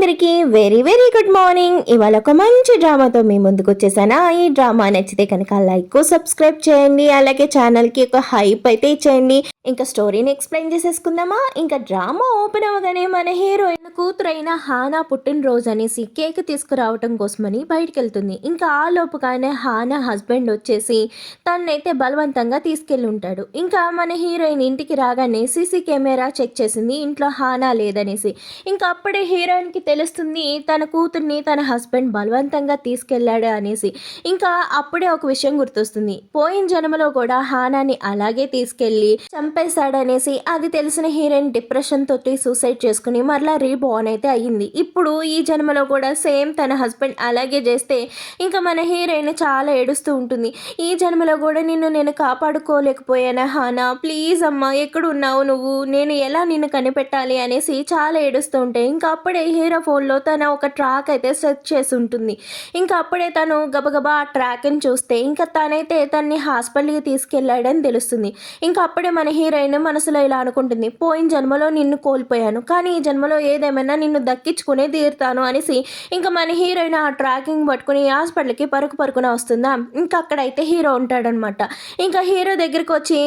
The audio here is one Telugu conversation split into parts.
అందరికీ వెరీ వెరీ గుడ్ మార్నింగ్. ఇవాళ ఒక మంచి డ్రామాతో మీ ముందుకు వచ్చేసానా. ఈ డ్రామా నచ్చితే కనుక లైక్ సబ్స్క్రైబ్ చేయండి, అలాగే ఛానల్కి ఒక హైప్ అయితే ఇచ్చేయండి. ఇంకా స్టోరీని ఎక్స్ప్లెయిన్ చేసేసుకుందామా. ఇంకా డ్రామా ఓపెన్ అవ్వగానే మన హీరోయిన్ కూతురైన హానా పుట్టినరోజు అనేసి కేక్ తీసుకురావటం కోసమని బయటికి వెళ్తుంది. ఇంకా ఆ లోపుగానే హానా హస్బెండ్ వచ్చేసి తనైతే బలవంతంగా తీసుకెళ్ళి ఉంటాడు. ఇంకా మన హీరోయిన్ ఇంటికి రాగానే సీసీ కెమెరా చెక్ చేసింది, ఇంట్లో హానా లేదనేసి. ఇంకా అప్పుడే హీరోయిన్కి తెలుస్తుంది తన కూతుర్ని తన హస్బెండ్ బలవంతంగా తీసుకెళ్ళాడు అనేసి. ఇంకా అప్పుడే ఒక విషయం గుర్తొస్తుంది, పోయిన జన్మలో కూడా హానాని అలాగే తీసుకెళ్ళి చంపేశాడనేసి. అది తెలిసిన హీరోయిన్ డిప్రెషన్ తోటి సూసైడ్ చేసుకుని మరలా రీబోర్న్ అయితే అయ్యింది. ఇప్పుడు ఈ జన్మలో కూడా సేమ్ తన హస్బెండ్ అలాగే చేస్తే ఇంకా మన హీరోయిన్ చాలా ఏడుస్తూ ఉంటుంది. ఈ జన్మలో కూడా నేను కాపాడుకోలేకపోయానా హానా, ప్లీజ్ అమ్మా ఎక్కడున్నావు నువ్వు, నేను ఎలా నిన్ను కనిపెట్టాలి అనేసి చాలా ఏడుస్తూ ఉంటాయి. ఇంకా అప్పుడే హీరో ఫోన్లో తన ఒక ట్రాక్ అయితే సెట్ చేసి ఉంటుంది. ఇంకా అప్పుడే తను గబగబా ఆ ట్రాక్ని చూస్తే ఇంకా తనైతే తన్ని హాస్పిటల్కి తీసుకెళ్ళాడని తెలుస్తుంది. ఇంకా అప్పుడే మన హీరోయిన్ మనసులో ఇలా అనుకుంటుంది, పోయిన జన్మలో నిన్ను కోల్పోయాను, కానీ ఈ జన్మలో ఏదేమైనా నిన్ను దక్కించుకునే తీరుతాను అనేసి. ఇంకా మన హీరోయిన్ ఆ ట్రాకింగ్ పట్టుకుని హాస్పిటల్కి పరుకున వస్తుందా. ఇంకా అక్కడైతే హీరో ఉంటాడనమాట. ఇంకా హీరో దగ్గరికి వచ్చి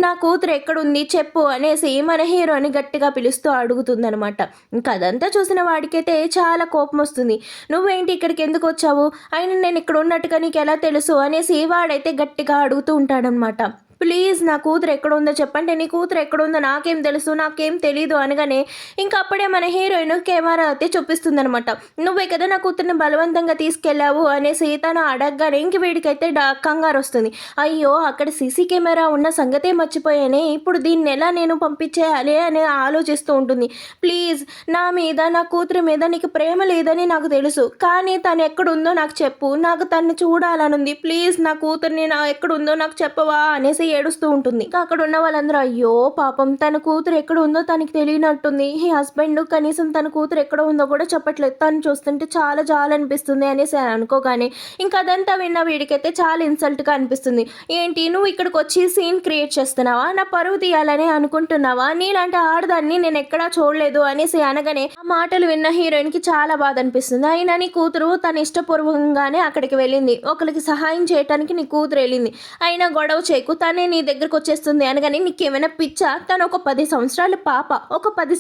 నా కూతురు ఎక్కడుంది చెప్పు అనేసి మన హీరోని గట్టిగా పిలుస్తూ అడుగుతుందనమాట. ఇంకా అదంతా చూసిన వాడికైతే చాలా కోపం వస్తుంది. నువ్వేంటి ఇక్కడికి ఎందుకు వచ్చావు, అయినా నేను ఇక్కడ ఉన్నట్టుగా నీకు ఎలా తెలుసు అనేసి వాడైతే గట్టిగా అడుగుతూ ఉంటాడనమాట. ప్లీజ్ నా కూతురు ఎక్కడ ఉందో చెప్పండి, నీ కూతురు ఎక్కడుందో నాకేం తెలుసు, నాకేం తెలీదు అనగానే ఇంకా అప్పుడే మన హీరోయిన్ కెమెరా అయితే చూపిస్తుందనమాట. నువ్వే కదా నా కూతుర్ని బలవంతంగా తీసుకెళ్ళావు అనేసి తను అడగగానే ఇంక వీడికైతే కంగారు వస్తుంది. అయ్యో అక్కడ సీసీ కెమెరా ఉన్న సంగతే మర్చిపోయానే, ఇప్పుడు దీన్ని ఎలా నేను పంపించేయాలి అని ఆలోచిస్తూ ఉంటుంది. ప్లీజ్ నా మీద, నా కూతురి మీద నీకు ప్రేమ లేదని నాకు తెలుసు, కానీ తను ఎక్కడుందో నాకు చెప్పు, నాకు తను చూడాలనుంది, ప్లీజ్ నా కూతుర్ని ఎక్కడుందో నాకు చెప్పవా అనేసి ఏడుస్తూ ఉంటుంది. అక్కడ ఉన్న వాళ్ళందరూ అయ్యో పాపం తన కూతురు ఎక్కడ ఉందో తనకి తెలియనట్టుంది, ఈ హస్బెండ్ కనీసం తన కూతురు ఎక్కడ ఉందో కూడా చెప్పట్లేదు, తను చూస్తుంటే చాలా అనిపిస్తుంది అనేసి అనుకోగానే ఇంకా అదంతా విన్న వీడికైతే చాలా ఇన్సల్ట్గా అనిపిస్తుంది. ఏంటి నువ్వు ఇక్కడికి వచ్చి సీన్ క్రియేట్ చేస్తున్నావా, నా పరువు తీయాలని అనుకుంటున్నావా, నీలాంటి ఆడదాన్ని నేను ఎక్కడా చూడలేదు అనేసి అనగానే ఆ మాటలు విన్న హీరోయిన్కి చాలా బాధ అనిపిస్తుంది. అయినా నీ కూతురు తన ఇష్టపూర్వకంగానే అక్కడికి వెళ్ళింది, ఒకరికి సహాయం చేయడానికి నీ కూతురు వెళ్ళింది, అయినా గొడవ చేయకు, తనే నీ దగ్గరకు వచ్చేస్తుంది అనగానే నీకేమైనా పిచ్చా, తను ఒక 10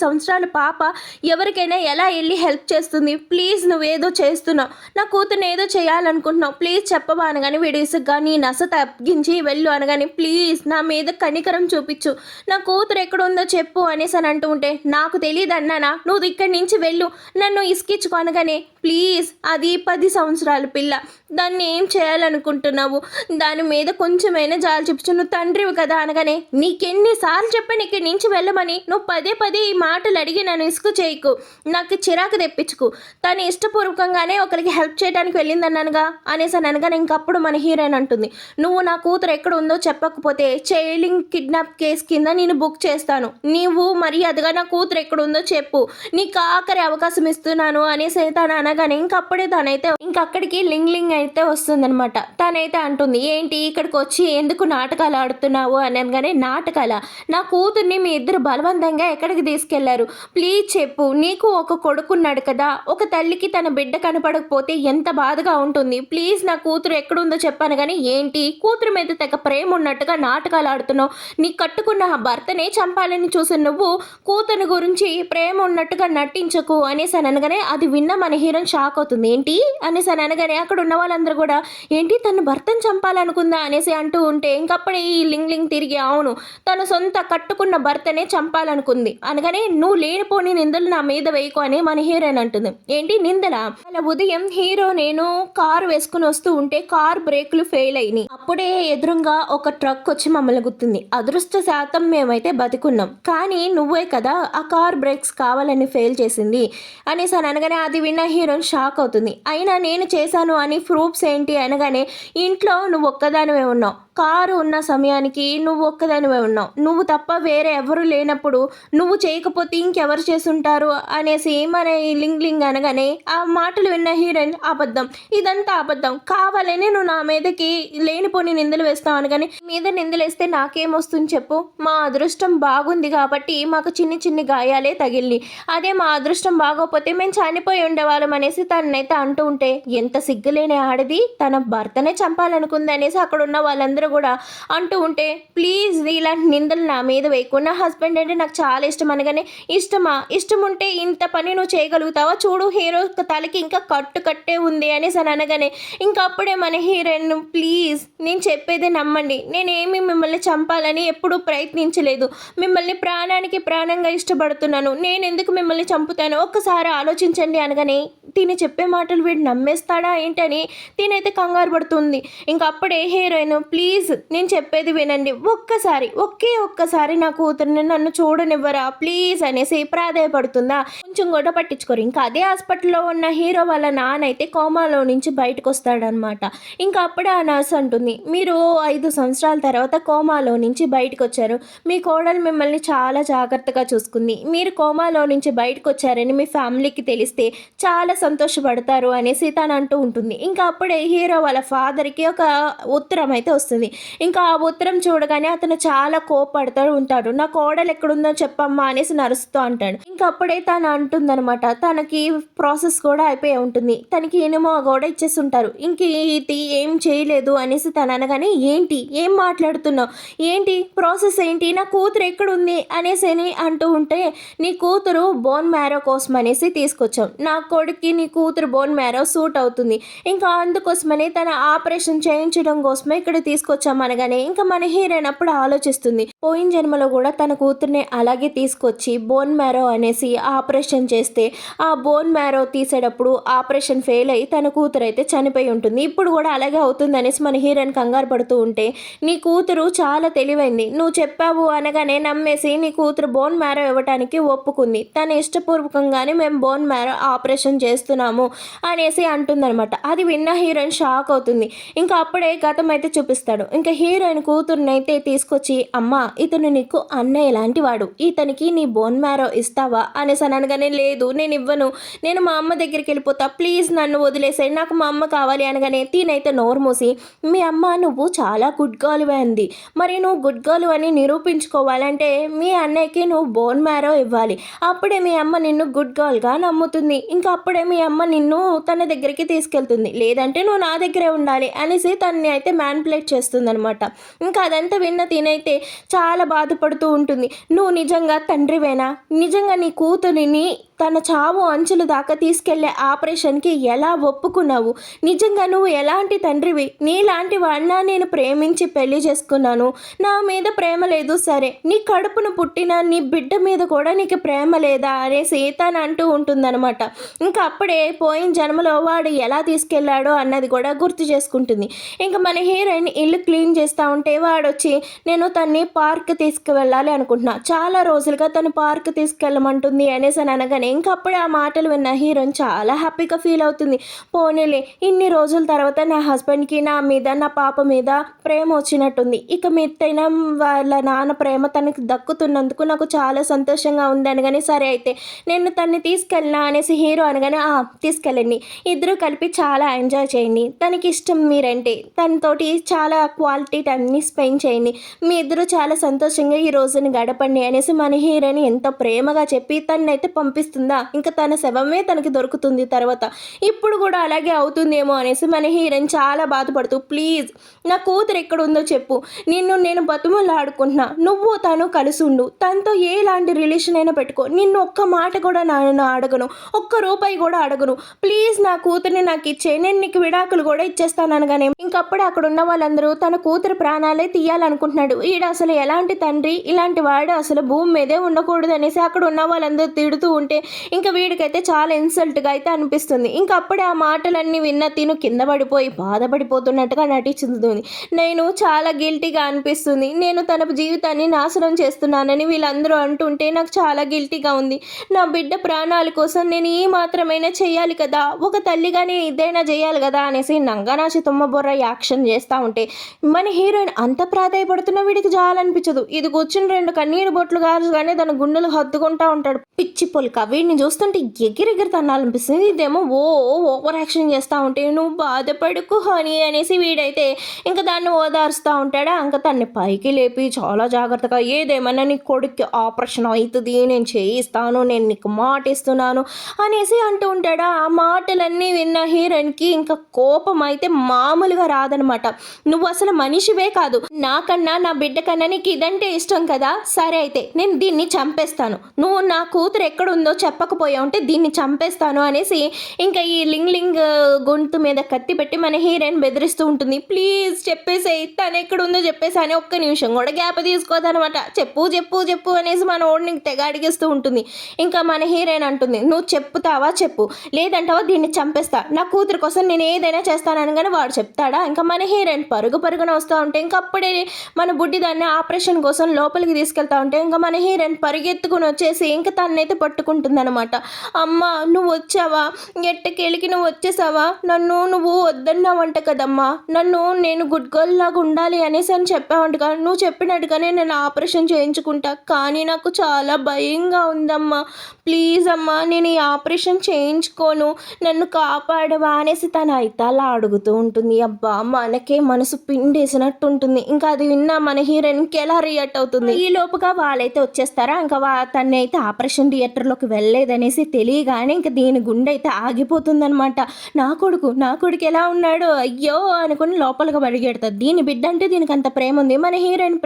సంవత్సరాల పాప ఎవరికైనా ఎలా వెళ్ళి హెల్ప్ చేస్తుంది, ప్లీజ్ నువ్వేదో చేస్తున్నావు, నా కూతురుని ఏదో చేయాలనుకుంటున్నావు, ప్లీజ్ చెప్పవా అనగానే వీడి ఇసుగ్గా నీ నస తగ్గించి వెళ్ళు అనగానే ప్లీజ్ నా మీద కనికరం చూపించు, నా కూతురు ఎక్కడుందో చెప్పు అనేసి అని అంటూ ఉంటే నాకు తెలియదు అన్నానా, నువ్వు ఇక్కడి నుంచి వెళ్ళు, నన్ను ఇసుకించుకో అనగానే ప్లీజ్ అది 10 సంవత్సరాల పిల్ల, దాన్ని ఏం చేయాలనుకుంటున్నావు, దాని మీద కొంచెమైనా జాలి చూపించు, నువ్వు తండ్రివి కదా అనగానే నీకెన్నిసార్లు చెప్పాను ఇక్కడి నుంచి వెళ్ళమని, నువ్వు పదే ఈ మాటలు అడిగి నన్ను ఇసుకు చేయకు, నాకు చిరాకు తెప్పించుకు, తను ఇష్టపూర్వకంగానే ఒకరికి హెల్ప్ చేయడానికి వెళ్ళిందన్నానుగా అనేసి అని అనగానే ఇంకప్పుడు మన హీరోయిన్ అంటుంది, నువ్వు నా కూతురు ఎక్కడ ఉందో చెప్పకపోతే చైల్డింగ్ కిడ్నాప్ కేసు కింద నేను బుక్ చేస్తాను, నీవు మర్యాదగా నా కూతురు ఎక్కడ ఉందో చెప్పు, నీకు ఆఖరి అవకాశం ఇస్తున్నాను అనేసి తను అనగానే ఇంకప్పుడే తనైతే ఇంకక్కడికి లింగ్ అయితే వస్తుందనమాట. తనైతే అంటుంది, ఏంటి ఇక్కడికి వచ్చి ఎందుకు నాటకాలు ఆడుతున్నావు అని అనగానే నాటకాల, నా కూతుర్ని మీ ఇద్దరు బలవంతంగా ఎక్కడికి తీసుకెళ్లారు, ప్లీజ్ చెప్పు, నీకు ఒక కొడుకున్నాడు కదా, ఒక తల్లికి తన బిడ్డ కనపడకపోతే ఎంత బాధగా ఉంటుంది, ప్లీజ్ నా కూతురు ఎక్కడుందో చెప్పాను కానీ ఏంటి కూతురు మీద తెగ ప్రేమ ఉన్నట్టుగా నాటకాలు ఆడుతున్నావు, నీ కట్టుకున్న భర్తనే చంపాలని చూసిన నువ్వు కూతురు గురించి ప్రేమ ఉన్నట్టుగా నటించకు అనేసి అని అనగానే అది విన్న మన హీరోయిన్ షాక్ అవుతుంది. ఏంటి అనేసి అని అనగానే అక్కడ ఉన్న వాళ్ళందరూ కూడా ఏంటి తన భర్తను చంపాలనుకుందా అనేసి అంటూ ఉంటే ఇంకప్పుడే ఈ లింగ్ తిరిగి అవును తన సొంత కట్టుకున్న భర్తనే చంపాలనుకుంది అనగానే నువ్వు లేనిపోని నిందలు నా మీద వేయకు అని మన హీరోయిన్ అంటుంది. ఏంటి నిందలా, అలా ఉదయం హీరో నేను కారు వేసుకుని వస్తూ ఉంటే కార్ బ్రేకులు ఫెయిల్ అయినాయి, అప్పుడే ఎదురుగా ఒక ట్రక్ వచ్చి మమ్మల్ని గుర్తుంది, అదృష్ట శాతం మేమైతే బతికున్నాం, కానీ నువ్వే కదా ఆ కార్ బ్రేక్స్ కావాలని ఫెయిల్ చేసింది అనేసి అని అనగానే అది విన్న హీరోయిన్ షాక్ అవుతుంది. అయినా నేను చేశాను అని ప్రూఫ్స్ ఏంటి అనగానే ఇంట్లో నువ్వు ఒక్కదానివే ఉన్నావు, కారు ఉన్న సమయానికి నువ్వు ఒక్కదానివే ఉన్నావు, నువ్వు తప్ప వేరే ఎవరు లేనప్పుడు నువ్వు చేయకపోతే ఇంకెవరు చేసుంటారు అనేసి మన ఈ లింగ్ అనగానే ఆ మాటలు విన్న హీరోయిన్ అబద్ధం, ఇదంతా అబద్ధం, కావాలని నువ్వు నా మీదకి లేనిపోని నిందలు వేస్తావు అనగానే మీద నిందలు వేస్తే నాకేమొస్తుంది చెప్పు, మా అదృష్టం బాగుంది కాబట్టి మాకు చిన్ని చిన్ని గాయాలే తగిలి, అదే మా అదృష్టం బాగోపోతే మేము చనిపోయి ఉండేవాళ్ళం అనేసి తనైతే అంటూ ఉంటే ఎంత సిగ్గులేని ఆడది తన భర్తనే చంపాలనుకుంది అనేసి అక్కడ ఉన్న వాళ్ళందరూ కూడా అంటూ ఉంటే ప్లీజ్ ఇలాంటి నిందలు నా మీద వేయకు, నా హస్బెండ్ అంటే నాకు చాలా ఇష్టం అనగానే ఇష్టమా, ఇష్టం ఉంటే ఇంత పని నువ్వు చేయగలుగుతావా, చూడు హీరో తలకి ఇంకా కట్టే ఉంది అనేసి అని అనగానే ఇంకా అప్పుడే మన హీరోయిన్ ప్లీజ్ నేను చెప్పేది నమ్మండి, నేనేమి మిమ్మల్ని చంపాలని ఎప్పుడూ ప్రయత్నించలేదు, మిమ్మల్ని ప్రాణానికి ప్రాణంగా ఇష్టపడుతున్నాను, నేను ఎందుకు మిమ్మల్ని చంపుతాను ఒక్కసారి ఆలోచించండి అనగానే తిని చెప్పే మాటలు వీడు నమ్మేస్తాడా ఏంటని తినైతే కంగారు పడుతుంది. ఇంకా అప్పుడే హీరోయిన్ ప్లీజ్ నేను చెప్పేది వినండి, ఒక్కసారి నా కూతురుని నన్ను చూడనివ్వరా ప్లీజ్ అనేసి ప్రాధాయపడుతుందా. కొంచెం కూడా పట్టించుకోరు. ఇంకా అదే హాస్పిటల్లో ఉన్న హీరో వాళ్ళ నాన్న అయితే కోమాలో నుంచి బయటకు వస్తాడనమాట. ఇంకా అప్పుడే ఆ నర్స్ అంటుంది మీరు 5 సంవత్సరాల తర్వాత కోమాలో నుంచి బయటకు వచ్చారు, మీ కోడలు మిమ్మల్ని చాలా జాగ్రత్తగా చూసుకుంది, మీరు కోమాలో నుంచి బయటకు వచ్చారని మీ ఫ్యామిలీకి తెలిస్తే చాలా సంతోషపడతారు అనేసి తను అంటూ ఉంటుంది. ఇంకా అప్పుడే హీరో వాళ్ళ ఫాదర్కి ఒక ఉత్తరం అయితే వస్తుంది. ఇంకా ఆ ఉత్తరం చూడగానే అతను చాలా కోపడుతూ ఉంటాడు, నా కోడలు ఎక్కడుందో చెప్పమ్మా అనేసి నరుస్తూ అంటాడు. ఇంకా అప్పుడే తను అంటుందన్నమాట తనకి ప్రాసెస్ కూడా అయిపోయి ఉంటుంది, తనకి ఇనుమో కూడా ఇచ్చేసి ఉంటారు, ఇంక ఇది ఏం చేయలేదు అనేసి తను అనగానే ఏంటి ఏం మాట్లాడుతున్నావు, ఏంటి ప్రాసెస్ ఏంటి, నా కూతురు ఎక్కడుంది అనేసి అంటూ ఉంటే నీ కూతురు బోన్ మ్యారో కోసం అనేసి తీసుకొచ్చాం, నా కొడుక్కి నీ కూతురు బోన్ మ్యారో సూట్ అవుతుంది, ఇంకా అందుకోసమని తన ఆపరేషన్ చేయించడం కోసమే ఇక్కడ తీసుకొచ్చాం అనగానే ఇంకా మన హీరోయిన్ అప్పుడు ఆలోచిస్తుంది పోయిన జన్మలో కూడా తన కూతుర్ని అలాగే తీసుకొచ్చి బోన్ మ్యారో అనేసి ఆపరేషన్ చేస్తే ఆ బోన్ మ్యారో తీసేటప్పుడు ఆపరేషన్ ఫెయిల్ అయ్యి తన కూతురు అయితే చనిపోయి ఉంటుంది, ఇప్పుడు కూడా అలాగే అవుతుంది అనేసి మన హీరోయిన్ కంగారు పడుతూ ఉంటే నీ కూతురు చాలా తెలివైంది, నువ్వు చెప్పావు అనగానే నమ్మేసి నీ కూతురు బోన్ మ్యారో ఇవ్వడానికి ఒప్పుకుంది, తన ఇష్టపూర్వకంగానే మేము బోన్ మ్యారో ఆపరేషన్ చేస్తున్నాము అనేసి అంటుందన్నమాట. అది విన్న హీరోయిన్ షాక్ అవుతుంది. ఇంకా అప్పుడే గతం అయితే చూపిస్తాడు. ఇంకా హీరోయిన్ కూతురుని అయితే తీసుకొచ్చి అమ్మ ఇతను నీకు అన్నయ్య లాంటి వాడు, ఇతనికి నీ బోన్ మ్యారో ఇస్తావా అనేసి అనగానే లేదు నేను ఇవ్వను, నేను మా అమ్మ దగ్గరికి వెళ్ళిపోతా, ప్లీజ్ నన్ను వదిలేసాయి, నాకు మా అమ్మ కావాలి అనగానే తీనైతే నోరు మూసి మీ అమ్మ నువ్వు చాలా గుడ్ గర్ల్ అంది, మరి నువ్వు గుడ్ గర్ల్ అని నిరూపించుకోవాలంటే మీ అన్నయ్యకి నువ్వు బోన్ మ్యారో ఇవ్వాలి, అప్పుడే మీ అమ్మ నిన్ను గుడ్ గర్ల్గా నమ్ముతుంది, ఇంకా అప్పుడే మీ అమ్మ నిన్ను తన దగ్గరికి తీసుకెళ్తుంది, లేదంటే నువ్వు నా దగ్గరే ఉండాలి అనేసి తనని అయితే మ్యానిపులేట్ చేస్తుంది అనమాట. ఇంకా అదంతా విన్న తినైతే చాలా బాధపడుతూ ఉంటుంది, నువ్వు నిజంగా తండ్రివేనా, నిజంగా నీ కూతురిని తన చావు అంచుల దాకా తీసుకెళ్లే ఆపరేషన్కి ఎలా ఒప్పుకున్నావు, నిజంగా నువ్వు ఎలాంటి తండ్రివి, నీలాంటి వాడినా నేను ప్రేమించి పెళ్లి చేసుకున్నాను, నా మీద ప్రేమ లేదు సరే నీ కడుపును పుట్టిన నీ బిడ్డ మీద కూడా నీకు ప్రేమ లేదా అనేసి తను అంటూ ఉంటుందన్నమాట. ఇంకా అప్పుడే పోయిన జన్మలో వాడు ఎలా తీసుకెళ్లాడో అన్నది కూడా గుర్తు చేసుకుంటుంది. ఇంకా మన హీరోయిన్ ఇల్లు క్లీన్ చేస్తూ ఉంటే వాడు వచ్చి నేను తన్ని పార్క్ తీసుకువెళ్ళాలి అనుకుంటున్నా, చాలా రోజులుగా తను పార్క్ తీసుకెళ్ళమంటుంది అనేసి అని అనగానే ఇంకా అప్పుడే ఆ మాటలు విన్న హీరోయిన్ చాలా హ్యాపీగా ఫీల్ అవుతుంది, పోనీలే ఇన్ని రోజుల తర్వాత నా హస్బెండ్కి నా మీద నా పాప మీద ప్రేమ వచ్చినట్టుంది, ఇక మిత్తైన వాళ్ళ నాన్న ప్రేమ తనకి దక్కుతున్నందుకు నాకు చాలా సంతోషంగా ఉంది అనగానే సరే అయితే నేను తన్ని తీసుకెళ్ళినా అనేసి హీరో అనగానే తీసుకెళ్ళండి, ఇద్దరు కలిపి చాలా ఎంజాయ్ చేయండి, తనకి ఇష్టం మీరంటే తనతోటి చాలా క్వాలిటీ టైంని స్పెండ్ చేయండి, మీ ఇద్దరు చాలా సంతోషంగా ఈ రోజుని గడపండి అనేసి మన హీరోని ఎంతో ప్రేమగా చెప్పి తనైతే పంపిస్తుందా. ఇంకా తన శవమే తనకి దొరుకుతుంది తర్వాత, ఇప్పుడు కూడా అలాగే అవుతుందేమో అనేసి మన హీరోయిన్ చాలా బాధపడుతూ ప్లీజ్ నా కూతురు ఎక్కడ ఉందో చెప్పు, నిన్ను నేను బతుమలాడుకుంటున్నా, నువ్వు తను కలిసి ఉండు, తనతో ఎలాంటి రిలేషన్ అయినా పెట్టుకో, నిన్ను ఒక్క మాట కూడా నేను అడగను, ఒక్క రూపాయి కూడా అడగను, ప్లీజ్ నా కూతుర్ని నాకు ఇచ్చే, నేను నీకు విడాకులు కూడా ఇచ్చేస్తాను అనగానే ఇంకప్పుడే అక్కడ ఉన్న వాళ్ళందరూ తన కూతురు ప్రాణాలే తీయాలనుకుంటున్నాడు, ఈడ అసలు ఎలాంటి తండ్రి, ఇలాంటి వాడు అసలు భూమి మీదే ఉండకూడదు అనేసి అక్కడ ఉన్న వాళ్ళందరూ తిడుతూ ఉంటే ఇంకా వీడికైతే చాలా ఇన్సల్ట్గా అయితే అనిపిస్తుంది. ఇంకా అప్పుడే ఆ మాటలన్నీ విన్న తిను కింద పడిపోయి బాధపడిపోతున్నట్టుగా నటిస్తుంది. నేను చాలా గిల్టీగా అనిపిస్తుంది, నేను తన జీవితాన్ని నాశనం చేస్తున్నానని వీళ్ళందరూ అంటుంటే నాకు చాలా గిల్టీగా ఉంది. నా బిడ్డ ప్రాణాల కోసం నేను ఈ మాత్రమైనా చేయాలి కదా, ఒక తల్లిగా నేను ఇదైనా చేయాలి కదా అనేసి నంగనాచి తుమ్మబొర్ర యాక్షన్ చేస్తూ ఉంటే మన హీరోయిన్ అంత ప్రాధాయపడుతున్న వీడికి చాలనిపించదు. ఇది కూర్చుని 2 కన్నీరు బొట్లు కానీ తన గుండెలు హత్తుకుంటా ఉంటాడు. పిచ్చి పొలిక వీడిని చూస్తుంటే ఎగిరెగిరి తన్నాలనిపిస్తుంది. ఇదేమో ఓవర్ యాక్షన్ చేస్తూ ఉంటే నువ్వు బాధపడుకు హనీ అనేసి వీడైతే ఇంకా దాన్ని ఓదారుస్తూ ఉంటాడా. ఇంకా తన్ని పైకి లేపి చాలా జాగ్రత్తగా ఏదేమన్నా నీ కొడుక్కి ఆపరేషన్ అవుతుంది, నేను చేయిస్తాను, నేను నీకు మాట ఇస్తున్నాను అనేసి అంటూ ఉంటాడా. ఆ మాటలన్నీ విన్న హీరోయిన్కి ఇంకా కోపం అయితే మామూలుగా రాదనమాట. నువ్వు అసలు మనిషివే కాదు, నాకన్నా నా బిడ్డ కన్నా నీకు ఇదంటే ఇష్టం కదా, సరే అయితే నేను దీన్ని చంపేస్తాను, నువ్వు నా కూతురు ఎక్కడుందో చెప్పకపోయా ఉంటే దీన్ని చంపేస్తాను అనేసి ఇంకా ఈ లింగ్ గొంతు మీద కత్తి పెట్టి మన హీరోయిన్ బెదిరిస్తూ ఉంటుంది. ప్లీజ్ చెప్పేసేయి, తను ఎక్కడుందో చెప్పేసి అని ఒక్క నిమిషం కూడా గ్యాప్ తీసుకోదనమాట. చెప్పు చెప్పు చెప్పు అనేసి మన ఓడిని తెగ అడిగిస్తూ ఉంటుంది. ఇంకా మన హీరోయిన్ అంటుంది, నువ్వు చెప్తావా చెప్పు, లేదంటావా దీన్ని చంపేస్తా, నా కూతురు కోసం నేను ఏదైనా చేస్తానని వాడు చెప్తాడా. ఇంకా మన హీరోయిన్ పరుగున వస్తూ ఉంటే ఇంకా అప్పుడే మన బుడ్డి దాన్ని ఆపరేషన్ కోసం లోపలికి తీసుకెళ్తా ఉంటే ఇంకా మన హీరోయిన్ పరిగెత్తుకుని వచ్చేసి ఇంకా తన్నైతే పట్టుకుంటుంది అనమాట. అమ్మ నువ్వు వచ్చావా, ఎట్టకెళ్ళికి నువ్వు వచ్చేసావా, నన్ను నువ్వు వద్దన్నావంట కదమ్మా, నేను గుడ్ గర్ల్ లాగా ఉండాలి అనేసి అని చెప్పావంటగా, నువ్వు చెప్పినట్టుగానే నేను ఆపరేషన్ చేయించుకుంటా, కానీ నాకు చాలా భయంగా ఉందమ్మా, ప్లీజ్ అమ్మా నేను ఈ ఆపరేషన్ చేయించుకోను, నన్ను కాపాడవా అనేసి తను అయితే అలా అడుగుతూ ఉంటుంది. అబ్బా మనకే మనసు పిండేసినట్టు ఉంటుంది. ఇంకా అది విన్నా మన హీరోయిన్కి ఎలా రియాక్ట్ అవుతుంది. ఈ లోపుగా వాళ్ళైతే వచ్చేస్తారా. ఇంకా తన్ని అయితే ఆపరేషన్ థియేటర్లోకి వెళ్ళలేదనేసి తెలియగానే ఇంకా దీని గుండె అయితే ఆగిపోతుందనమాట. నా కొడుకు ఎలా ఉన్నాడు అయ్యో అనుకుని లోపలికి పరిగెడతారు. దీని బిడ్డ అంటే దీనికి అంత ప్రేమ ఉంది, మన హీరోయిన్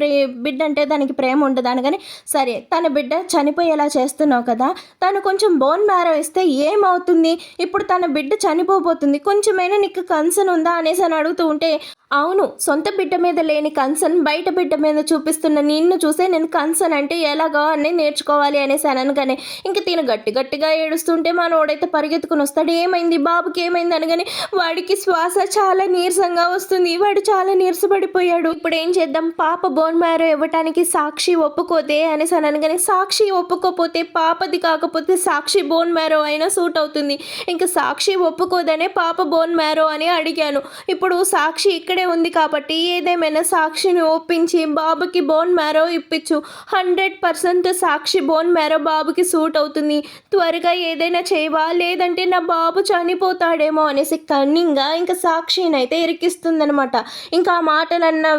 బిడ్డ అంటే దానికి ప్రేమ ఉండదు అనగానే సరే తన బిడ్డ చనిపోయేలా చేస్తున్నావు కదా, తను కొంచెం బోన్ మ్యారో ఇస్తే ఏమవుతుంది, ఇప్పుడు తన బిడ్డ చనిపోబోతుంది, కొంచెమైనా నీకు కన్సర్న్ ఉందా అనేసి అని అడుగుతూ ఉంటే అవును, సొంత బిడ్డ మీద లేని కన్సర్న్ బయట బిడ్డ మీద చూపిస్తున్న నిన్ను చూసే నేను కన్సర్న్ అంటే ఎలాగో అని నేర్చుకోవాలి అనేసి అనగానే ఇంకా తిను గట్టిగా ఏడుస్తుంటే మనోడైతే పరిగెత్తుకుని వస్తాడు. ఏమైంది బాబుకి ఏమైంది అనగానే వాడికి శ్వాస చాలా నీరసంగా వస్తుంది, వాడు చాలా నీరసపడిపోయాడు, ఇప్పుడు ఏం చేద్దాం, పాప బోన్ మ్యారో ఇవ్వటానికి సాక్షి ఒప్పుకోతే అనేసి అనగానే సాక్షి ఒప్పుకోపోతే పాపది కాకపోతే సాక్షి బోన్ మ్యారో అయినా సూట్ అవుతుంది, ఇంకా సాక్షి ఒప్పుకోదనే పాప బోన్ మ్యారో అని అడిగాను, ఇప్పుడు సాక్షి ఇక్కడ ఉంది కాబట్టి ఏదేమైనా సాక్షిని ఒప్పించి బాబుకి బోన్ మ్యారో ఇప్పించు, 100% సాక్షి బోన్ మ్యారో బాబుకి సూట్ అవుతుంది, త్వరగా ఏదైనా చేయవా లేదంటే నా బాబు చనిపోతాడేమో అనేసి కన్నింగా ఇంకా సాక్షిని అయితే ఇరికిస్తుందనమాట. ఇంకా ఆ మాటలన్న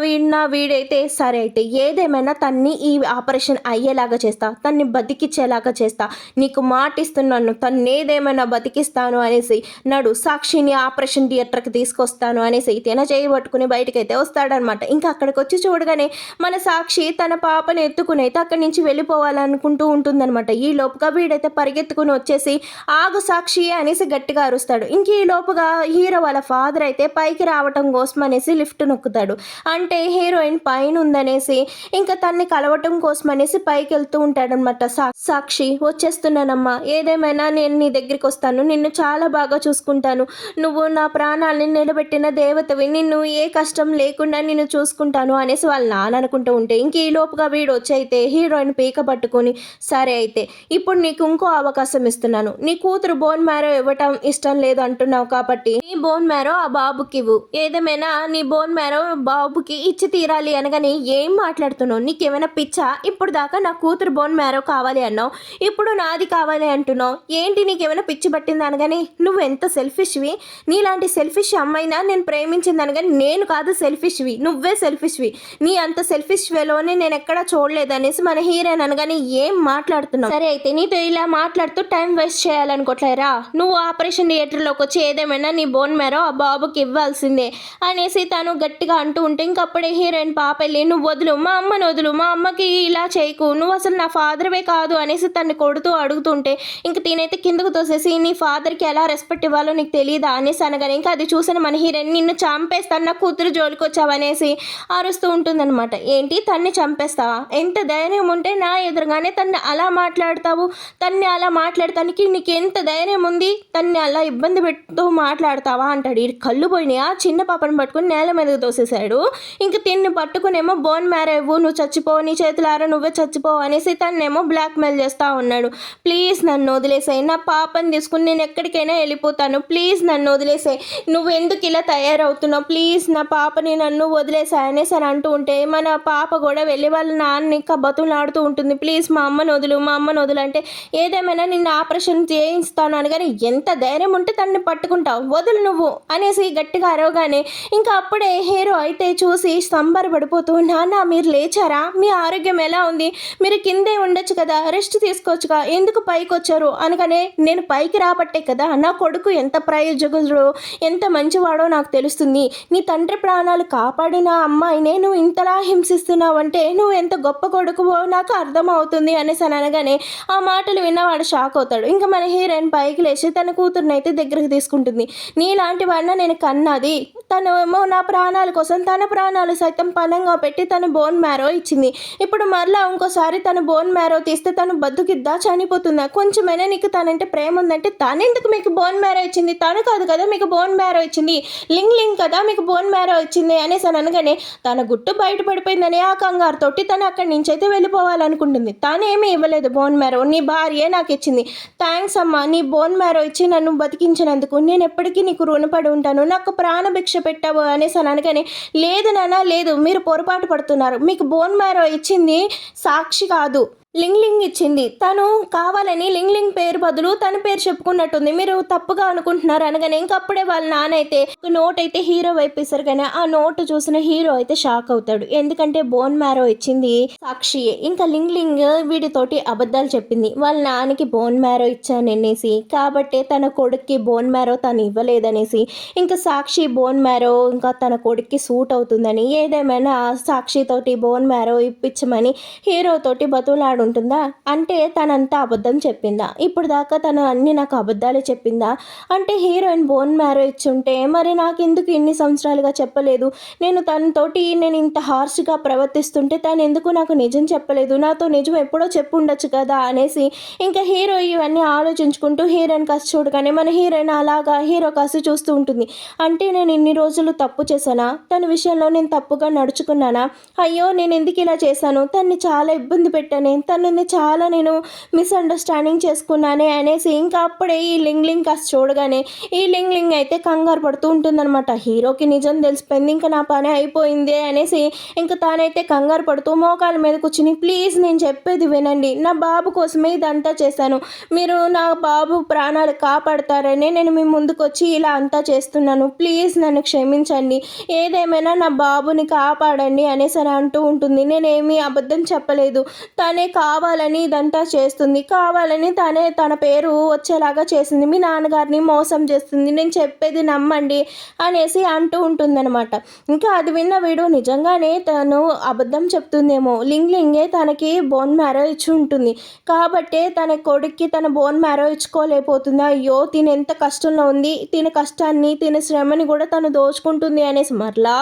వీడైతే సరే అయితే ఏదేమైనా తన్ని ఈ ఆపరేషన్ అయ్యేలాగా చేస్తా, తన్ని బతికిచ్చేలాగా చేస్తా, నీకు మాట ఇస్తున్నాను, తను ఏదేమైనా బతికిస్తాను అనేసి నడు సాక్షిని ఆపరేషన్ థియేటర్కి తీసుకొస్తాను అనేసి తేన చేయబట్టు బయటకైతే వస్తాడనమాట. ఇంకా అక్కడికి వచ్చి చూడగానే మన సాక్షి తన పాపని ఎత్తుకుని అయితే అక్కడి నుంచి వెళ్ళిపోవాలనుకుంటూ ఉంటుందన్నమాట. ఈ లోపుగా వీడైతే పరిగెత్తుకుని వచ్చేసి ఆగు సాక్షి అనేసి గట్టిగా అరుస్తాడు. ఇంక ఈ లోపుగా హీరో వాళ్ళ ఫాదర్ అయితే పైకి రావటం కోసం అనేసి లిఫ్ట్ నొక్కుతాడు. అంటే హీరోయిన్ పైన ఉందనేసి ఇంకా తన్ని కలవటం కోసం అనేసి పైకి వెళ్తూ ఉంటాడనమాట. సాక్షి వచ్చేస్తున్నానమ్మా, ఏదేమైనా నేను నీ దగ్గరికి వస్తాను, నిన్ను చాలా బాగా చూసుకుంటాను, నువ్వు నా ప్రాణాలని నిలబెట్టిన దేవతవి, నిన్ను ఏ కష్టం లేకుండా నేను చూసుకుంటాను అనేసి వాళ్ళ నాన్న అనుకుంటూ ఉంటే ఇంక ఈ లోపుగా వీడు వచ్చి అయితే హీరోయిన్ పీక పట్టుకొని సరే అయితే ఇప్పుడు నీకు ఇంకో అవకాశం ఇస్తున్నాను, నీ కూతురు బోన్ మ్యారో ఇవ్వటం ఇష్టం లేదు అంటున్నావు కాబట్టి నీ బోన్ మ్యారో ఆ బాబుకి ఇవ్వు, ఏదేమైనా నీ బోన్ మ్యారో బాబుకి ఇచ్చి తీరాలి అనగానే ఏం మాట్లాడుతున్నావు, నీకేమైనా పిచ్చా, ఇప్పుడు దాకా నా కూతురు బోన్ మ్యారో కావాలి అన్నావు, ఇప్పుడు నాది కావాలి అంటున్నావు, ఏంటి నీకేమైనా పిచ్చి పట్టింది అనగానే నువ్వు ఎంత సెల్ఫిష్వి, నీలాంటి సెల్ఫిష్ అమ్మాయినా నేను ప్రేమించింది అనగానే నేను కాదు సెల్ఫిష్వి, నువ్వే సెల్ఫిష్వి, నీ అంత సెల్ఫిష్ వేలోనే నేను ఎక్కడా చూడలేదు అనేసి మన హీరోయిన్ అనగానే ఏం మాట్లాడుతున్నావు, సరే అయితే నీతో ఇలా మాట్లాడుతూ టైం వేస్ట్ చేయాలనుకోవట్లేరా, నువ్వు ఆపరేషన్ థియేటర్లోకి వచ్చి ఏదేమైనా నీ బోన్ మ్యారో ఆ బాబుకి ఇవ్వాల్సిందే అనేసి తను గట్టిగా అంటూ ఉంటే ఇంకప్పుడే హీరోయిన్ పాప వెళ్ళి నువ్వు వదులు, మా అమ్మను వదులు, మా అమ్మకి ఇలా చేయకు, నువ్వు అసలు నా ఫాదర్వే కాదు అనేసి తన్ని కొడుతూ అడుగుతుంటే ఇంక తినైతే కిందకు తోసేసి నీ ఫాదర్కి ఎలా రెస్పెక్ట్ ఇవ్వాలో నీకు తెలియదా అనేసి అనగానే ఇంకా అది చూసిన మన హీరోయిన్ నిన్ను చంపేస్తాను, నా కూతురు జోలికి వచ్చావనేసి అరుస్తూ ఉంటుందన్నమాట. ఏంటి తన్ని చంపేస్తావా? ఎంత ధైర్యం ఉంటే నా ఎదురుగానే తన్ని అలా మాట్లాడతావు? తన్ని అలా మాట్లాడటానికి నీకు ఎంత ధైర్యం ఉంది? తన్ని అలా ఇబ్బంది పెడుతూ మాట్లాడతావా అంటాడు. ఈ కళ్ళు పోయినాయి. ఆ చిన్న పాపను పట్టుకుని నేల మీదకి తోసేశాడు. ఇంక తిన్ని పట్టుకునేమో బోన్ మ్యారో ఇవ్వు, నువ్వు చచ్చిపో, నీ చేతులారా నువ్వే చచ్చిపో అనేసి తన్నేమో బ్లాక్మెయిల్ చేస్తూ ఉన్నాడు. ప్లీజ్ నన్ను వదిలేసాయి, నా పాపని తీసుకుని నేను ఎక్కడికైనా వెళ్ళిపోతాను, ప్లీజ్ నన్ను వదిలేసాయి, నువ్వు ఎందుకు ఇలా తయారవుతున్నావు, ప్లీజ్ నా పాపని నన్ను వదిలేసాయి అనేసి అని అంటూ ఉంటే మన పాప కూడా వెళ్ళి వాళ్ళ నాన్న ఇంకా బతులాడుతూ ఉంటుంది. ప్లీజ్ మా అమ్మను వదులు, మా అమ్మను వదులు అంటే ఏదేమైనా నిన్ను ఆపరేషన్ చేయిస్తాను అనగానే ఎంత ధైర్యం ఉంటే తన్ని పట్టుకుంటావు, వదులు నువ్వు అనేసి గట్టిగా అరవగానే ఇంకా అప్పుడే హీరో అయితే చూసి సంబరపడిపోతూ, నాన్న మీరు లేచారా, మీ ఆరోగ్యం ఎలా ఉంది, మీరు కిందే ఉండొచ్చు కదా, రెస్ట్ తీసుకోవచ్చుగా, ఎందుకు పైకి వచ్చారు అనగానే నేను పైకి రాబట్టే కదా నా కొడుకు ఎంత ప్రయోజకుడు ఎంత మంచివాడో నాకు తెలుస్తుంది, నీ తండ్రి ప్రాణాలు కాపాడిన అమ్మాయినే నువ్వు ఇంతలా హింసిస్తున్నావు అంటే నువ్వు ఎంత గొప్ప కొడుకువో నాకు అర్థమవుతుంది అనేసి అనగానే ఆ మాటలు విన్నవాడు షాక్ అవుతాడు. ఇంకా మన హీరోయిన్ పైకి లేచి తన కూతురుని అయితే దగ్గరికి తీసుకుంటుంది. నీలాంటి వాడిన నేను కన్నది, తను ఏమో నా ప్రాణాల కోసం తన ప్రాణాలు సైతం పణంగా పెట్టి తను బోన్ మ్యారో ఇచ్చింది. ఇప్పుడు మరలా ఇంకోసారి తను బోన్ మ్యారో తీస్తే తను బతుకిద్దా చనిపోతుందా, కొంచెమైనా నీకు తనంటే ప్రేమ ఉందంటే తనెందుకు మీకు బోన్ మ్యారో ఇచ్చింది, తను కాదు కదా మీకు బోన్ మ్యారో ఇచ్చింది, లింగ్ కదా మీకు బోన్ మ్యారో ఇచ్చింది అనేసి అని అనగానే తన గుట్టు బయటపడిపోయిందని ఆ కంగారు తోటి తను అక్కడి నుంచి అయితే వెళ్ళిపోవాలనుకుంటుంది. తను ఏమీ ఇవ్వలేదు బోన్ మ్యారో, నీ భార్యే నాకు ఇచ్చింది, థ్యాంక్స్ అమ్మా, నీ బోన్ మ్యారో ఇచ్చి నన్ను బతికించినందుకు నేను ఎప్పటికీ నీకు రుణపడి ఉంటాను, నాకు ప్రాణభిక్ష పెట్టావు అనేసి అని అనగానే లేదు నాన్న లేదు, మీరు పొరపాటు పడుతున్నారు, మీకు బోన్ మ్యారో ఇచ్చింది సాక్షి కాదు, లింగ్ ఇచ్చింది, తను కావాలని లింగ్ పేరు బదులు తన పేరు చెప్పుకున్నట్టుంది, మీరు తప్పుగా అనుకుంటున్నారు అనగానే ఇంకప్పుడే వాళ్ళ నాన్న అయితే ఒక నోట్ అయితే హీరో వైపు ఇస్తారు. కానీ ఆ నోట్ చూసిన హీరో అయితే షాక్ అవుతాడు. ఎందుకంటే బోన్ మ్యారో ఇచ్చింది సాక్షియే. ఇంకా లింగ్ వీడితోటి అబద్ధాలు చెప్పింది, వాళ్ళ నాన్నకి బోన్ మ్యారో ఇచ్చాననేసి, కాబట్టి తన కొడుక్కి బోన్ మ్యారో తను ఇవ్వలేదనేసి, ఇంకా సాక్షి బోన్ మ్యారో ఇంకా తన కొడుక్కి సూట్ అవుతుందని ఏదేమైనా సాక్షితోటి బోన్ మ్యారో ఇప్పించమని హీరోతోటి బతులాడు ఉంటుందా అంటే తనంతా అబద్ధం చెప్పిందా, ఇప్పుడు దాకా తను అన్ని నాకు అబద్ధాలే చెప్పిందా అంటే హీరోయిన్ బోన్ మ్యారో ఇచ్చుంటే మరి నాకు ఎందుకు ఇన్ని సంవత్సరాలుగా చెప్పలేదు, నేను తనతోటి నేను ఇంత హార్ష్గా ప్రవర్తిస్తుంటే తను ఎందుకు నాకు నిజం చెప్పలేదు, నాతో నిజం ఎప్పుడో చెప్పు ఉండొచ్చు కదా అనేసి ఇంకా హీరో ఇవన్నీ ఆలోచించుకుంటూ హీరోయిన్ కాస్త చూడగానే మన హీరోయిన్ అలాగా హీరో కాస్త చూస్తూ ఉంటుంది. అంటే నేను ఇన్ని రోజులు తప్పు చేశానా, తన విషయంలో నేను తప్పుగా నడుచుకున్నానా, అయ్యో నేను ఎందుకు ఇలా చేశాను, తన్ని చాలా ఇబ్బంది పెట్టాను, తనని చాలా నేను మిస్అండర్స్టాండింగ్ చేసుకున్నానే అనేసి ఇంకా అప్పుడే ఈ లింగ్ కాస్త చూడగానే ఈ లింగ్ అయితే కంగారు పడుతూ ఉంటుందన్నమాట. హీరోకి నిజం తెలిసిపోయింది, ఇంకా నా పని అయిపోయింది అనేసి ఇంకా తానైతే కంగారు పడుతూ మోకాల మీద కూర్చుని ప్లీజ్ నేను చెప్పేది వినండి, నా బాబు కోసమే ఇదంతా చేశాను, మీరు నా బాబు ప్రాణాలు కాపాడతారని నేను మీ ముందుకు వచ్చి ఇలా అంతా చేస్తున్నాను, ప్లీజ్ నన్ను క్షమించండి, ఏదేమైనా నా బాబుని కాపాడండి అనేసి అని అంటూ ఉంటుంది. నేనేమీ అబద్ధం చెప్పలేదు, తనే కావాలని ఇదంతా చేస్తుంది, కావాలని తనే తన పేరు వచ్చేలాగా చేసింది, మీ నాన్నగారిని మోసం చేస్తుంది, నేను చెప్పేది నమ్మండి అనేసి అంటూ ఉంటుందన్నమాట. ఇంకా అది విన్న వీడు నిజంగానే తను అబద్ధం చెప్తుందేమో, లింగే తనకి బోన్ మ్యారో ఇచ్చి ఉంటుంది కాబట్టే తన కొడుక్కి తన బోన్ మ్యారో ఇచ్చుకోలేకపోతుంది, అయ్యో తిని ఎంత కష్టంలో ఉంది, తిన కష్టాన్ని తిన శ్రమని కూడా తను దోచుకుంటుంది అనేసి మరలా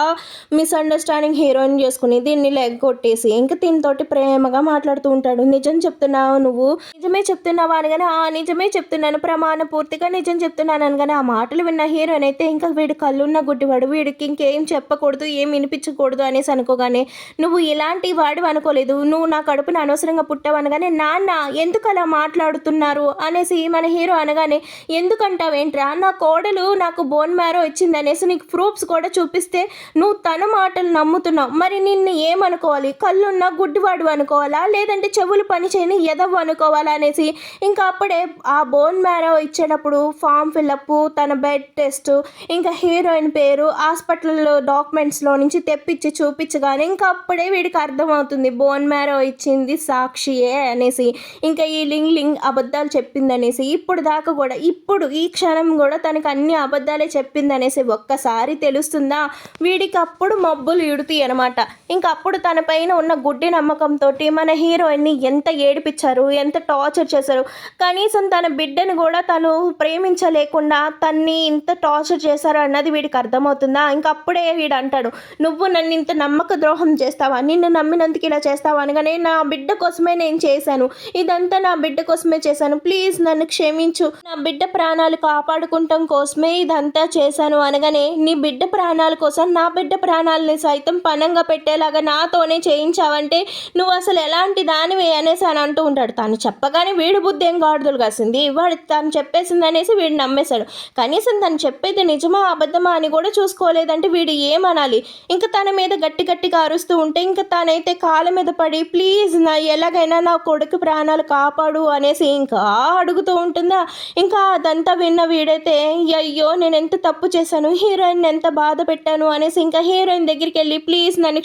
మిస్అండర్స్టాండింగ్ హీరోయిన్ చేసుకుని దీన్ని లెగ్ కొట్టేసి ఇంకా దీనితోటి ప్రేమగా మాట్లాడుతూ ఉంటాడు. నిజం చెప్తున్నావు, నువ్వు నిజమే చెప్తున్నావా అనగానే ఆ నిజమే చెప్తున్నాను, ప్రమాణ పూర్తిగా నిజం చెప్తున్నాను అనగానే ఆ మాటలు విన్న హీరోయిన్ అయితే ఇంకా వీడి కళ్ళున్న గుడ్డివాడు, వీడికి ఇంకేం చెప్పకూడదు ఏం వినిపించకూడదు అనేసి అనుకోగానే నువ్వు ఇలాంటి వాడు అనుకోలేదు, నువ్వు నా కడుపున అనవసరంగా పుట్టావు అనగానే నాన్న ఎందుకు అలా మాట్లాడుతున్నారు అనేసి మన హీరో అనగానే ఎందుకంటావేంట్రా, నా కోడలు నాకు బోన్ మ్యారో ఇచ్చింది అనేసి నీకు ప్రూఫ్స్ కూడా చూపిస్తే నువ్వు తన మాటలు నమ్ముతున్నావు, మరి నిన్ను ఏమనుకోవాలి, కళ్ళున్న గుడ్డివాడు అనుకోవాలా లేదంటే చెవులు పని చేయని ఎదవ్వు అనుకోవాలా అనేసి ఇంకా అప్పుడే ఆ బోన్ మ్యారో ఇచ్చేటప్పుడు ఫామ్ ఫిల్అప్ తన బెడ్ టెస్ట్ ఇంకా హీరోయిన్ పేరు హాస్పిటల్లో డాక్యుమెంట్స్లో నుంచి తెప్పించి చూపించగానే ఇంకా అప్పుడే వీడికి అర్థమవుతుంది బోన్ మ్యారో ఇచ్చింది సాక్షియే అనేసి, ఇంకా ఈ లింగ్ అబద్ధాలు చెప్పిందనేసి, ఇప్పుడు దాకా కూడా ఇప్పుడు ఈ క్షణం కూడా తనకు అన్ని అబద్ధాలే చెప్పిందనేసి ఒక్కసారి తెలుస్తుందా వీడికి అప్పుడు మబ్బులు ఇడుతాయి అనమాట. ఇంకప్పుడు తన పైన ఉన్న గుడ్డి నమ్మకంతో మన హీరోయిన్ని కూతుర్ని ఎంత ఏడిపించారు, ఎంత టార్చర్ చేశారు. కనీసం తన బిడ్డను కూడా తను ప్రేమించలేకుండా తన్ని ఇంత టార్చర్ చేశారు అన్నది వీడికి అర్థమవుతుందా? ఇంకప్పుడే వీడు అంటాడు, నువ్వు నన్ను ఇంత నమ్మక ద్రోహం చేస్తావా, నిన్ను నమ్మినందుకు ఇలా చేస్తావా అనగానే, నా బిడ్డ కోసమే నేను చేశాను, ఇదంతా నా బిడ్డ కోసమే చేశాను, ప్లీజ్ నన్ను క్షమించు, నా బిడ్డ ప్రాణాలు కాపాడుకుంటాం కోసమే ఇదంతా చేశాను అనగానే, నీ బిడ్డ ప్రాణాల కోసం నా బిడ్డ ప్రాణాలని సైతం పణంగా పెట్టేలాగా నాతోనే చేయించావంటే నువ్వు అసలు ఎలాంటి దానివి అనేసి అని అంటూ ఉంటాడు. తను చెప్పగానే వీడు బుద్ధి ఏం గాడిదలు కాసింది, వాడు తను చెప్పేసింది అనేసి వీడు నమ్మేశాడు. కనీసం తను చెప్పేది నిజమా అబద్ధమా అని కూడా చూసుకోలేదంటే వీడు ఏమనాలి? ఇంకా తన మీద గట్టి గట్టిగా అరుస్తూ ఉంటే ఇంకా తనైతే కాళ్ళ మీద పడి, ప్లీజ్ నా ఎలాగైనా నా కొడుకు ప్రాణాలు కాపాడు అనేసి ఇంకా అడుగుతూ ఉంటుందా. ఇంకా అదంతా విన్న వీడైతే, అయ్యో నేను ఎంత తప్పు చేశాను, హీరోయిన్ ఎంత బాధ పెట్టాను అనేసి ఇంకా హీరోయిన్ దగ్గరికి వెళ్ళి, ప్లీజ్ నన్ను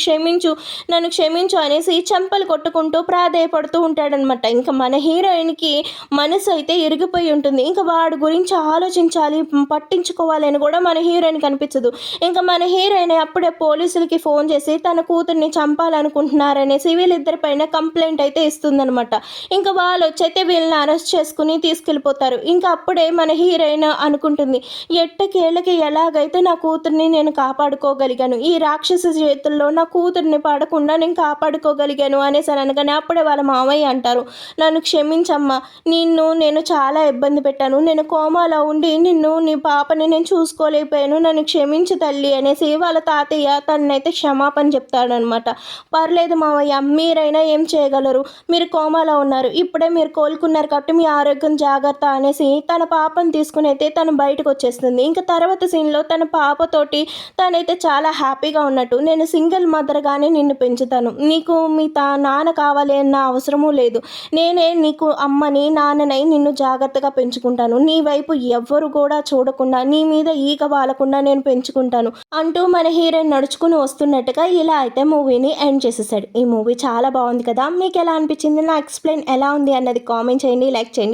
క్షమించు అనేసి చెంపలు కొట్టుకుంటూ ప్రాధేయపడుతూ ఉంటాడనమాట. ఇంకా మన హీరోయిన్కి మనసు అయితే ఇరిగిపోయి ఉంటుంది. ఇంకా వాడి గురించి ఆలోచించాలి, పట్టించుకోవాలి కూడా మన హీరోయిన్ కనిపించదు. ఇంకా మన హీరోయిన్ అప్పుడే పోలీసులకి ఫోన్ చేసి తన కూతుర్ని చంపాలనుకుంటున్నారనేసి వీళ్ళిద్దరి పైన కంప్లైంట్ అయితే ఇస్తుందనమాట. ఇంకా వాళ్ళు వచ్చైతే వీళ్ళని అరెస్ట్ చేసుకుని తీసుకెళ్ళిపోతారు. ఇంకా అప్పుడే మన హీరోయిన్ అనుకుంటుంది, ఎట్టకేళ్ళకి ఎలాగైతే నా కూతుర్ని నేను కాపాడుకోగలిగాను, ఈ రాక్షస చేతుల్లో నా కూతుర్ని పడకుండా నేను కాపాడుకోగలిగాను అనేసి అనగానే అప్పుడే వాళ్ళ మామయ్య అంటారు, నన్ను క్షమించమ్మా, నేను చాలా ఇబ్బంది పెట్టాను, నేను కోమాలో ఉండి నీ పాపని నేను చూసుకోలేకపోయాను, నన్ను క్షమించు తల్లి అనేసి వాళ్ళ తాతయ్య తనైతే క్షమాపణ చెప్తాడనమాట. పర్లేదు మామయ్య, మీరైనా ఏం చేయగలరు, మీరు కోమాలో ఉన్నారు, ఇప్పుడే మీరు కోలుకున్నారు కాబట్టి మీ ఆరోగ్యం జాగ్రత్త అనేసి తన పాపను తీసుకుని అయితే తను బయటకు వచ్చేస్తుంది. ఇంకా తర్వాత సీన్లో తన పాపతోటి తనైతే చాలా హ్యాపీగా ఉన్నట్టు, నేను సింగిల్ మదర్గానే నిన్ను పెంచుతాను, నీకు మీ నాన్న కావాలి అన్న అవసరమూ లేదు, నేనే నీకు అమ్మని నాన్ననై నిన్ను జాగ్రత్తగా పెంచుకుంటాను, నీ వైపు ఎవ్వరు కూడా చూడకుండా నీ మీద ఈగ వాలకుండా నేను పెంచుకుంటాను అంటూ మన హీరోయిన్ నడుచుకుని వస్తున్నట్టుగా ఇలా అయితే మూవీని ఎండ్ చేసేసాడు. ఈ మూవీ చాలా బాగుంది కదా, మీకు ఎలా అనిపించింది, నా ఎక్స్ప్లెయిన్ ఎలా ఉంది అన్నది కామెంట్ చేయండి, లైక్ చేయండి.